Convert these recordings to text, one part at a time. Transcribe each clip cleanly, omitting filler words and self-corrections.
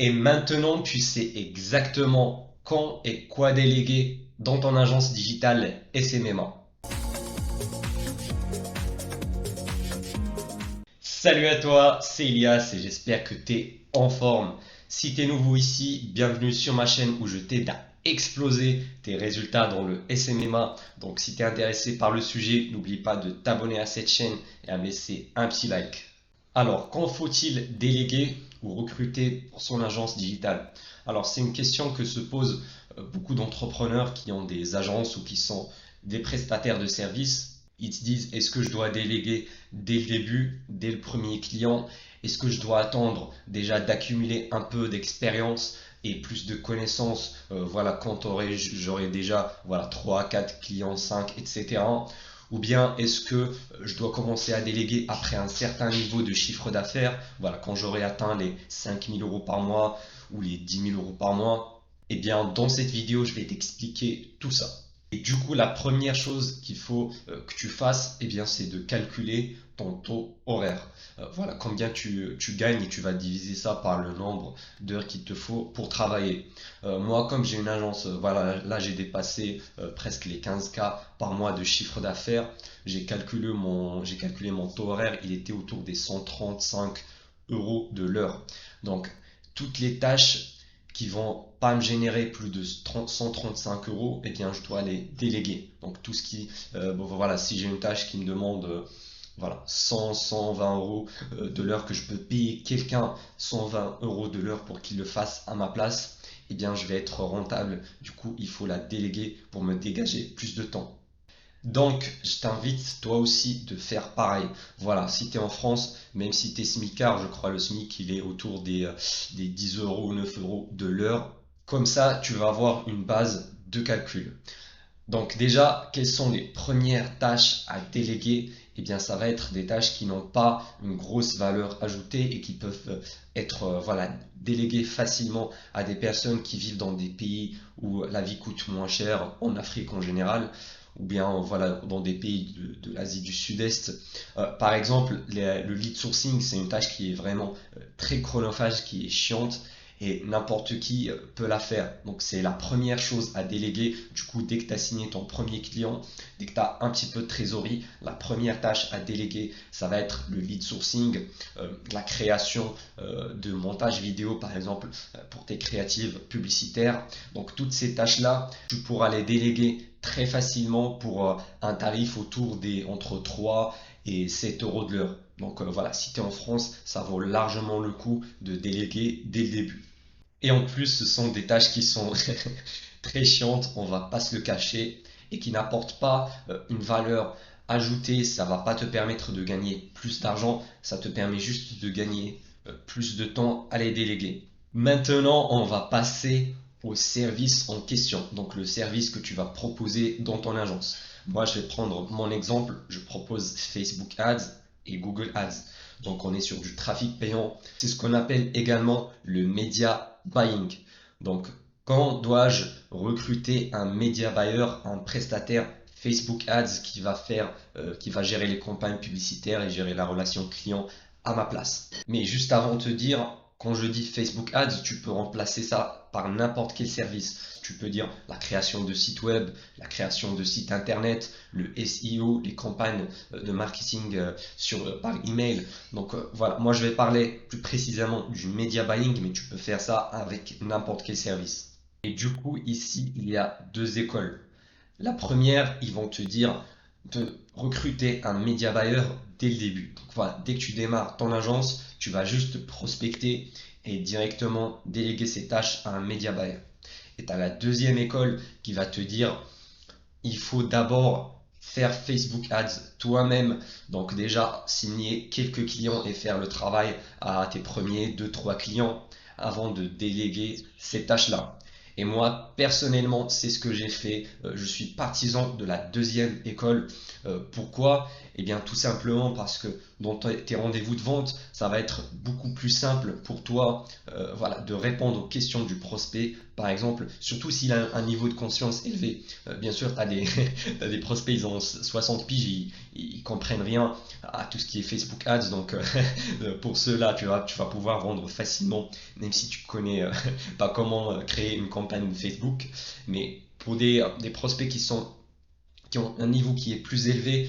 Et maintenant, tu sais exactement quand et quoi déléguer dans ton agence digitale SMMA. Salut à toi, c'est Elias et j'espère que tu es en forme. Si tu es nouveau ici, bienvenue sur ma chaîne où je t'aide à exploser tes résultats dans le SMMA. Donc si tu es intéressé par le sujet, n'oublie pas de t'abonner à cette chaîne et à me laisser un petit like. Alors, quand faut-il déléguer ou recruter pour son agence digitale? Alors, c'est une question que se posent beaucoup d'entrepreneurs qui ont des agences ou qui sont des prestataires de services. Ils se disent, est-ce que je dois déléguer dès le début, dès le premier client? Est-ce que je dois attendre déjà d'accumuler un peu d'expérience et plus de connaissances, voilà, quand j'aurai déjà voilà, 3, 4 clients, 5, etc. Ou bien est-ce que je dois commencer à déléguer après un certain niveau de chiffre d'affaires, voilà, quand j'aurai atteint les 5 000 euros par mois ou les 10 000 euros par mois? Eh bien, dans cette vidéo, je vais t'expliquer tout ça. Et du coup, la première chose qu'il faut que tu fasses, eh bien, c'est de calculer ton taux horaire. Voilà, combien tu gagnes et tu vas diviser ça par le nombre d'heures qu'il te faut pour travailler. Moi, comme j'ai une agence, voilà, là j'ai dépassé presque les 15K par mois de chiffre d'affaires. J'ai calculé mon taux horaire, il était autour des 135 euros de l'heure. Donc, toutes les tâches qui vont pas me générer plus de 135 euros, eh bien, je dois les déléguer. Donc, tout ce qui, bon, voilà, si j'ai une tâche qui me demande voilà, 100, 120 euros de l'heure, que je peux payer quelqu'un 120 euros de l'heure pour qu'il le fasse à ma place, eh bien, je vais être rentable. Du coup, il faut la déléguer pour me dégager plus de temps. Donc, je t'invite toi aussi de faire pareil. Voilà, si tu es en France, même si tu es smicard, je crois le SMIC il est autour des 10 euros, 9 euros de l'heure. Comme ça, tu vas avoir une base de calcul. Donc déjà, quelles sont les premières tâches à déléguer? Eh bien, ça va être des tâches qui n'ont pas une grosse valeur ajoutée et qui peuvent être voilà, déléguées facilement à des personnes qui vivent dans des pays où la vie coûte moins cher, en Afrique en général, ou bien voilà, dans des pays de l'Asie du Sud-Est. Par exemple, le lead sourcing, c'est une tâche qui est vraiment très chronophage, qui est chiante et n'importe qui peut la faire. Donc c'est la première chose à déléguer. Du coup, dès que tu as signé ton premier client, dès que tu as un petit peu de trésorerie, la première tâche à déléguer, ça va être le lead sourcing, la création de montage vidéo par exemple pour tes créatives publicitaires. Donc toutes ces tâches-là, tu pourras les déléguer très facilement pour un tarif autour des entre 3 et 7 euros de l'heure. Donc voilà, si tu es en France, ça vaut largement le coup de déléguer dès le début. Et en plus, ce sont des tâches qui sont très chiantes, on va pas se le cacher, et qui n'apportent pas une valeur ajoutée. Ça va pas te permettre de gagner plus d'argent, ça te permet juste de gagner plus de temps à les déléguer. Maintenant, on va passer au service en question, donc le service que tu vas proposer dans ton agence. Moi, je vais prendre mon exemple, je propose Facebook Ads et Google Ads. Donc on est sur du trafic payant. C'est ce qu'on appelle également le media buying. Donc quand dois-je recruter un media buyer, un prestataire Facebook Ads qui va gérer les campagnes publicitaires et gérer la relation client à ma place? Mais juste avant de te dire, quand je dis Facebook Ads, tu peux remplacer ça par n'importe quel service. Tu peux dire la création de sites web, la création de sites internet, le SEO, les campagnes de marketing par email. Donc voilà, moi je vais parler plus précisément du media buying, mais tu peux faire ça avec n'importe quel service. Et du coup, ici, il y a deux écoles. La première, ils vont te dire de recruter un media buyer dès le début. Donc voilà, dès que tu démarres ton agence, tu vas juste prospecter et directement déléguer ces tâches à un media buyer. Et tu as la deuxième école qui va te dire il faut d'abord faire Facebook Ads toi-même. Donc déjà signer quelques clients et faire le travail à tes premiers deux trois clients avant de déléguer ces tâches-là. Et moi, personnellement, c'est ce que j'ai fait. Je suis partisan de la deuxième école. Pourquoi? Eh bien, tout simplement parce que dans tes rendez-vous de vente, ça va être beaucoup plus simple pour toi voilà, de répondre aux questions du prospect. Par exemple, surtout s'il a un niveau de conscience élevé. Bien sûr, tu as t'as des prospects, ils ont 60 piges, ils comprennent rien à tout ce qui est Facebook Ads. Donc, pour ceux-là, tu vas pouvoir vendre facilement, même si tu connais pas comment créer une campagne Facebook. Mais pour des prospects qui ont un niveau qui est plus élevé,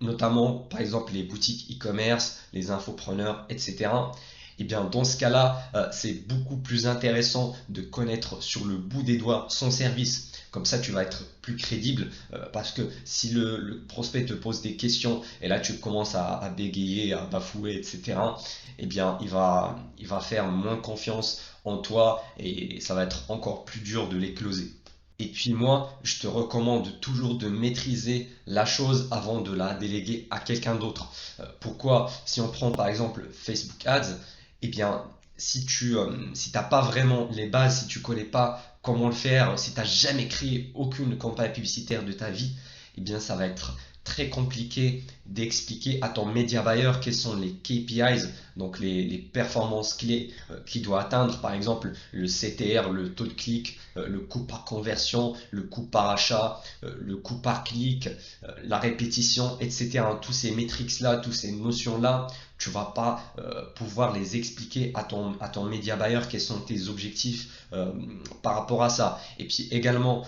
notamment par exemple les boutiques e-commerce, les infopreneurs, etc. Et bien dans ce cas-là, c'est beaucoup plus intéressant de connaître sur le bout des doigts son service. Comme ça, tu vas être plus crédible parce que si le prospect te pose des questions et là tu commences à bégayer, à bafouer, etc., eh bien il va faire moins confiance en toi et ça va être encore plus dur de les closer. Et puis moi, je te recommande toujours de maîtriser la chose avant de la déléguer à quelqu'un d'autre. Pourquoi? Si on prend par exemple Facebook Ads, eh bien, si t'as pas vraiment les bases, si tu connais pas comment le faire, si tu n'as jamais créé aucune campagne publicitaire de ta vie, eh bien, ça va être très compliqué d'expliquer à ton média buyer quels sont les KPIs, donc les performances clés qu'il doit atteindre, par exemple le CTR, le taux de clic, le coût par conversion, le coût par achat, le coût par clic, la répétition, etc. Tous ces métriques-là, toutes ces notions-là, tu vas pas pouvoir les expliquer à ton média buyer quels sont tes objectifs par rapport à ça. Et puis également,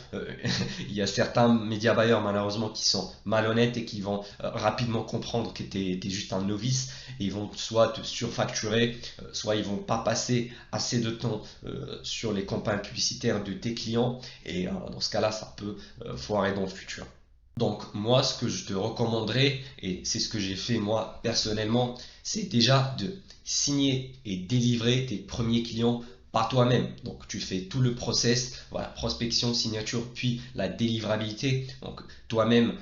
il y a certains média buyers malheureusement qui sont malhonnêtes et qui vont rapidement comprendre que tu es juste un novice et ils vont soit te surfacturer, soit ils vont pas passer assez de temps sur les campagnes publicitaires de tes clients et dans ce cas-là, ça peut foirer dans le futur. Donc moi, ce que je te recommanderais, et c'est ce que j'ai fait moi personnellement, c'est déjà de signer et délivrer tes premiers clients par toi-même. Donc tu fais tout le process, voilà, prospection, signature, puis la délivrabilité. Donc toi-même,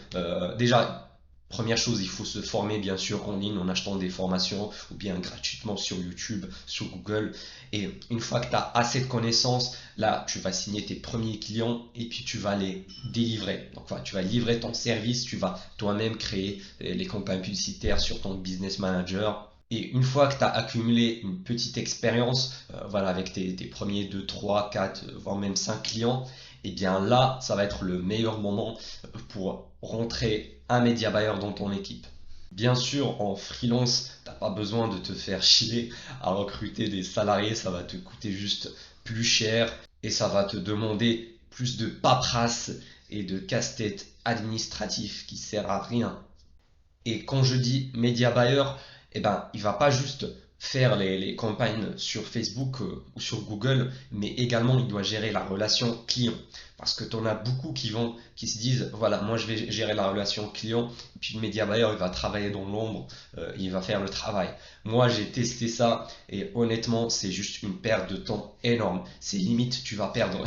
déjà, première chose, il faut se former bien sûr en ligne en achetant des formations ou bien gratuitement sur YouTube, sur Google. Et une fois que tu as assez de connaissances, là, tu vas signer tes premiers clients et puis tu vas les délivrer. Donc, enfin, tu vas livrer ton service, tu vas toi-même créer les campagnes publicitaires sur ton business manager. Et une fois que tu as accumulé une petite expérience, voilà, avec tes premiers 2, 3, 4, voire même 5 clients, et bien là, ça va être le meilleur moment pour rentrer un média buyer dans ton équipe. Bien sûr, en freelance, tu n'as pas besoin de te faire chier à recruter des salariés, ça va te coûter juste plus cher et ça va te demander plus de paperasse et de casse-tête administratif qui sert à rien. Et quand je dis média buyer, eh ben, il va pas juste faire les campagnes sur Facebook ou sur Google, mais également il doit gérer la relation client. Parce que tu en as beaucoup qui se disent, voilà, moi je vais gérer la relation client, puis le média buyer il va travailler dans l'ombre, il va faire le travail. Moi j'ai testé ça et honnêtement c'est juste une perte de temps énorme. C'est limite tu vas perdre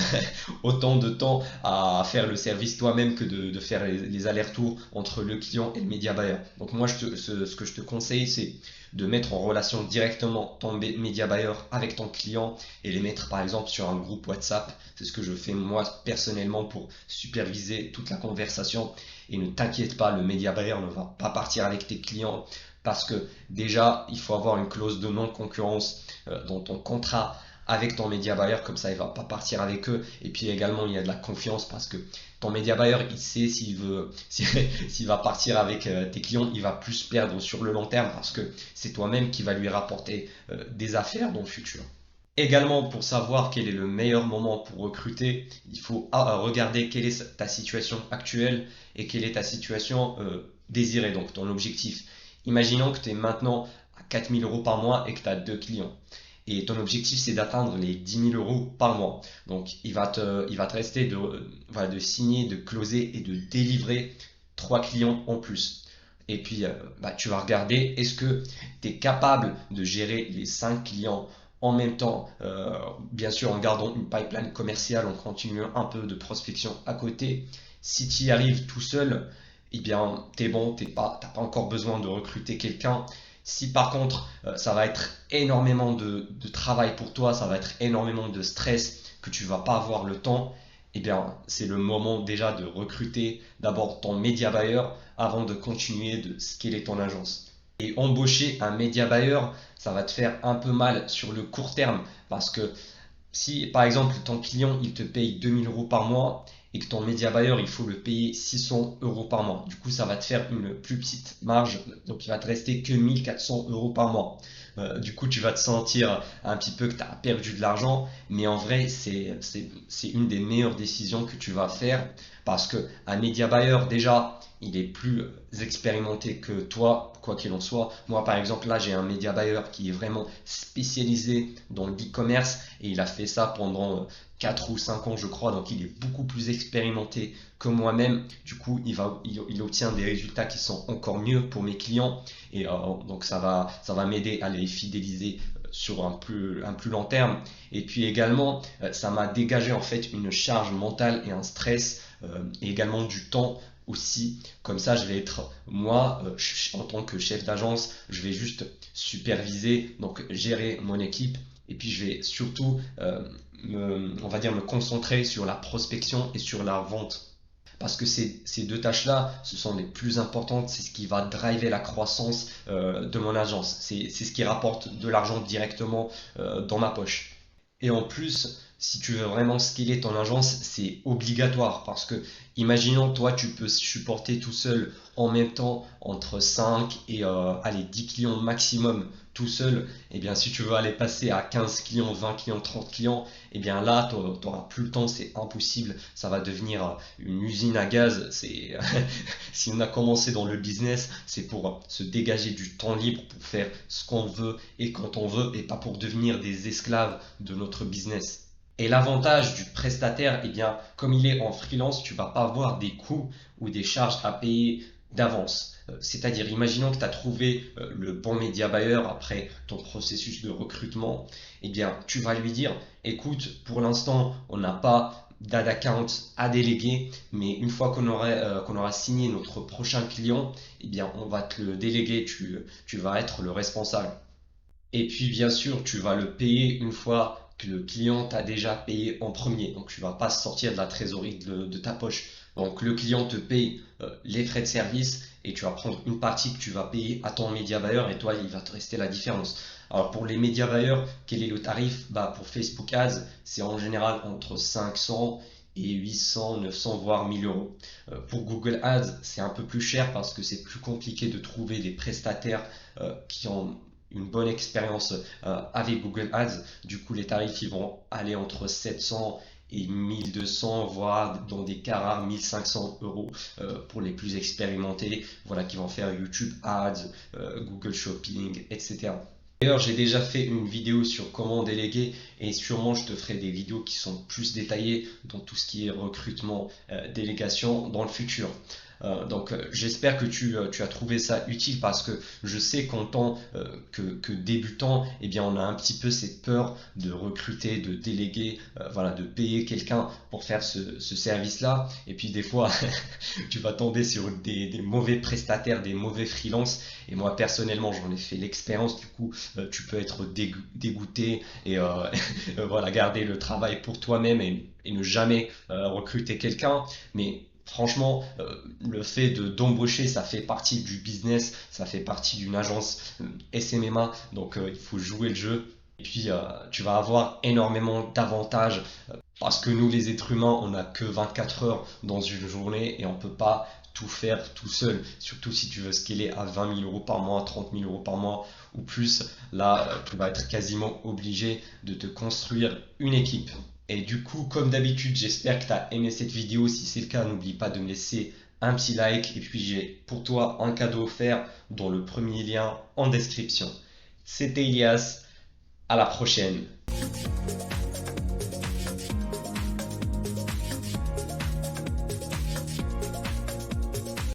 autant de temps à faire le service toi-même que de faire les allers-retours entre le client et le média buyer. Donc moi, ce que je te conseille, c'est de mettre en relation directement ton média buyer avec ton client et les mettre par exemple sur un groupe WhatsApp. C'est ce que je fais moi personnellement pour superviser toute la conversation. Et ne t'inquiète pas, le média buyer ne va pas partir avec tes clients parce que déjà, il faut avoir une clause de non-concurrence dans ton contrat avec ton média buyer, comme ça il va pas partir avec eux. Et puis également il y a de la confiance parce que ton média buyer il sait s'il va partir avec tes clients, il va plus perdre sur le long terme parce que c'est toi-même qui va lui rapporter des affaires dans le futur. Également, pour savoir quel est le meilleur moment pour recruter, il faut regarder quelle est ta situation actuelle et quelle est ta situation désirée, donc ton objectif. Imaginons que tu es maintenant à 4 000 euros par mois et que tu as deux clients. Et ton objectif, c'est d'atteindre les 10 000 euros par mois. Donc, il va te rester voilà, de signer, de closer et de délivrer 3 clients en plus. Et puis, tu vas regarder, est-ce que tu es capable de gérer les 5 clients en même temps, bien sûr en gardant une pipeline commerciale, en continuant un peu de prospection à côté. Si tu y arrives tout seul, eh bien, t'es bon, t'as pas encore besoin de recruter quelqu'un. Si par contre, ça va être énormément de travail pour toi, ça va être énormément de stress, que tu vas pas avoir le temps, eh bien, c'est le moment déjà de recruter d'abord ton média buyer avant de continuer de scaler ton agence. Et embaucher un média buyer, ça va te faire un peu mal sur le court terme parce que si par exemple ton client il te paye 2 000 € par mois et que ton média buyer il faut le payer 600 € par mois, du coup ça va te faire une plus petite marge, donc il va te rester que 1 400 € par mois. Du coup tu vas te sentir un petit peu que tu as perdu de l'argent, mais en vrai c'est une des meilleures décisions que tu vas faire parce que un média buyer déjà il est plus expérimenté que toi, quoi qu'il en soit. Moi, par exemple, là, j'ai un média buyer qui est vraiment spécialisé dans l'e-commerce et il a fait ça pendant 4 ou 5 ans, je crois. Donc, il est beaucoup plus expérimenté que moi-même. Du coup, il obtient des résultats qui sont encore mieux pour mes clients et donc ça va m'aider à les fidéliser sur un plus long terme. Et puis également, ça m'a dégagé en fait une charge mentale et un stress et également du temps aussi. Comme ça, je vais être moi en tant que chef d'agence, je vais juste superviser, donc gérer mon équipe. Et puis je vais surtout, on va dire, me concentrer sur la prospection et sur la vente. Parce que ces deux tâches-là, ce sont les plus importantes, c'est ce qui va driver la croissance de mon agence. C'est ce qui rapporte de l'argent directement dans ma poche. Et en plus, si tu veux vraiment scaler ton agence, c'est obligatoire parce que, imaginons, toi, tu peux supporter tout seul en même temps entre 5 et allez, 10 clients maximum tout seul. Et bien, si tu veux aller passer à 15 clients, 20 clients, 30 clients, et bien là, tu n'auras plus le temps, c'est impossible. Ça va devenir une usine à gaz. Si on a commencé dans le business, c'est pour se dégager du temps libre pour faire ce qu'on veut et quand on veut et pas pour devenir des esclaves de notre business. Et l'avantage du prestataire, eh bien, comme il est en freelance, tu vas pas avoir des coûts ou des charges à payer d'avance. C'est-à-dire, imaginons que tu as trouvé le bon média buyer après ton processus de recrutement, eh bien, tu vas lui dire, écoute, pour l'instant, on n'a pas d'ad account à déléguer, mais une fois qu'on aura signé notre prochain client, eh bien, on va te le déléguer, tu vas être le responsable. Et puis bien sûr, tu vas le payer une fois que le client t'a déjà payé en premier. Donc tu vas pas sortir de la trésorerie de ta poche. Donc le client te paye les frais de service et tu vas prendre une partie que tu vas payer à ton média buyer et toi il va te rester la différence. Alors pour les média buyers, quel est le tarif? Bah pour Facebook Ads, c'est en général entre 500 et 800, 900 voire 1 000 €. Pour Google Ads, c'est un peu plus cher parce que c'est plus compliqué de trouver des prestataires qui ont une bonne expérience avec Google Ads. Du coup, les tarifs ils vont aller entre 700 et 1200, voire dans des cas rares 1 500 € pour les plus expérimentés, voilà, qui vont faire YouTube Ads, Google Shopping, etc. D'ailleurs, j'ai déjà fait une vidéo sur comment déléguer et sûrement je te ferai des vidéos qui sont plus détaillées dans tout ce qui est recrutement, délégation dans le futur. Donc j'espère que tu as trouvé ça utile parce que je sais qu'en tant que débutant, eh bien, on a un petit peu cette peur de recruter, de déléguer, voilà, de payer quelqu'un pour faire ce service-là. Et puis des fois, tu vas tomber sur des mauvais prestataires, des mauvais freelances. Et moi personnellement, j'en ai fait l'expérience. Du coup, tu peux être dégoûté et voilà, garder le travail pour toi-même et ne jamais recruter quelqu'un. Mais franchement, le fait d'embaucher, ça fait partie du business, ça fait partie d'une agence SMMA, donc il faut jouer le jeu. Et puis tu vas avoir énormément d'avantages parce que nous les êtres humains, on n'a que 24 heures dans une journée et on ne peut pas tout faire tout seul. Surtout si tu veux scaler à 20 000 € par mois, 30 000 € par mois ou plus, là tu vas être quasiment obligé de te construire une équipe. Et du coup, comme d'habitude, j'espère que tu as aimé cette vidéo. Si c'est le cas, n'oublie pas de me laisser un petit like. Et puis j'ai pour toi un cadeau offert dans le premier lien en description. C'était Ilias, à la prochaine.